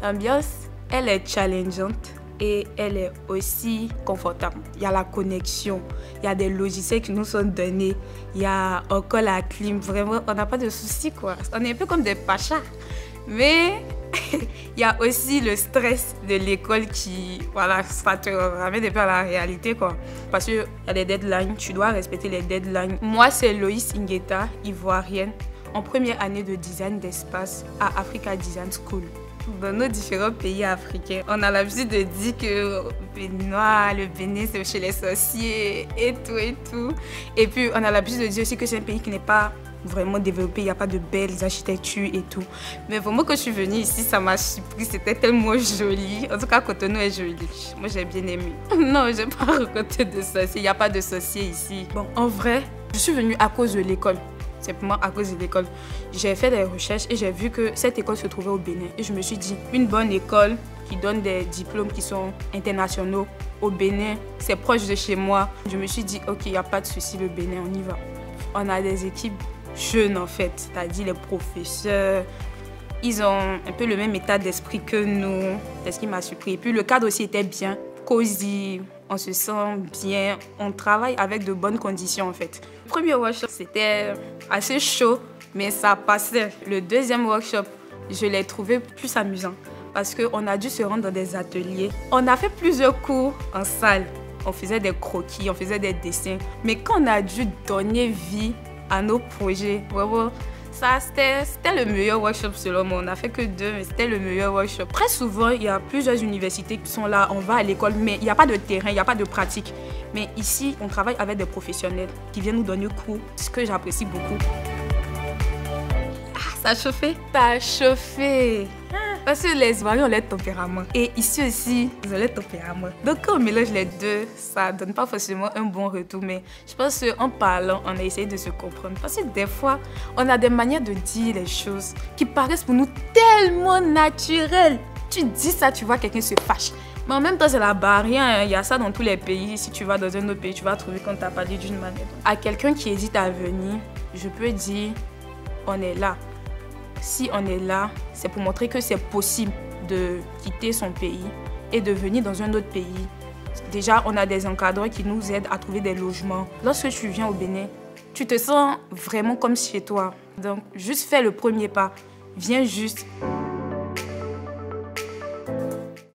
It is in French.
L'ambiance, elle est challengeante et elle est aussi confortable. Il y a la connexion, il y a des logiciels qui nous sont donnés, il y a encore la clim. Vraiment, on n'a pas de soucis, quoi. On est un peu comme des pachas. Mais il y a aussi le stress de l'école qui, voilà, ça te ramène un peu à la réalité, quoi. Parce qu'il y a des deadlines, tu dois respecter les deadlines. Moi, c'est Loïs Ingeta, ivoirienne, en première année de design d'espace à Africa Design School. Dans nos différents pays africains, on a l'habitude de dire que le Bénin, c'est chez les sorciers et tout et tout. Et puis, on a l'habitude de dire aussi que c'est un pays qui n'est pas vraiment développé, il n'y a pas de belles architectures et tout. Mais vraiment, quand je suis venue ici, ça m'a surpris, c'était tellement joli. En tout cas, Cotonou est joli. Moi, j'ai bien aimé. Non, je n'ai pas rencontré de sorciers, il n'y a pas de sorciers ici. Bon, en vrai, je suis venue à cause de l'école. Simplement à cause de l'école. J'ai fait des recherches et j'ai vu que cette école se trouvait au Bénin. Et je me suis dit, une bonne école qui donne des diplômes qui sont internationaux au Bénin, c'est proche de chez moi. Je me suis dit, ok, il n'y a pas de souci, le Bénin, on y va. On a des équipes jeunes en fait, c'est-à-dire les professeurs. Ils ont un peu le même état d'esprit que nous. C'est ce qui m'a surpris. Et puis le cadre aussi était bien, cosy. On se sent bien, on travaille avec de bonnes conditions en fait. Le premier workshop, c'était assez chaud, mais ça passait. Le deuxième workshop, je l'ai trouvé plus amusant parce qu'on a dû se rendre dans des ateliers. On a fait plusieurs cours en salle. On faisait des croquis, on faisait des dessins. Mais quand on a dû donner vie à nos projets, vraiment, ça, c'était le meilleur workshop selon moi. On n'a fait que 2, mais c'était le meilleur workshop. Très souvent, il y a plusieurs universités qui sont là, on va à l'école, mais il n'y a pas de terrain, il n'y a pas de pratique. Mais ici, on travaille avec des professionnels qui viennent nous donner cours, ce que j'apprécie beaucoup. Ah, ça a chauffé? Ça a chauffé. Parce que les Ivoiriens ont leur tempérament. Et ici aussi, ils ont leur tempérament. Donc quand on mélange les deux, ça donne pas forcément un bon retour. Mais je pense qu'en parlant, on a essayé de se comprendre. Parce que des fois, on a des manières de dire les choses qui paraissent pour nous tellement naturelles. Tu dis ça, tu vois quelqu'un se fâche. Mais en même temps, c'est la barrière. Il y a ça dans tous les pays. Si tu vas dans un autre pays, tu vas trouver qu'on t'a parlé d'une manière. À quelqu'un qui hésite à venir, je peux dire, on est là. Si on est là, c'est pour montrer que c'est possible de quitter son pays et de venir dans un autre pays. Déjà, on a des encadreurs qui nous aident à trouver des logements. Lorsque tu viens au Bénin, tu te sens vraiment comme chez toi. Donc, juste fais le premier pas. Viens juste.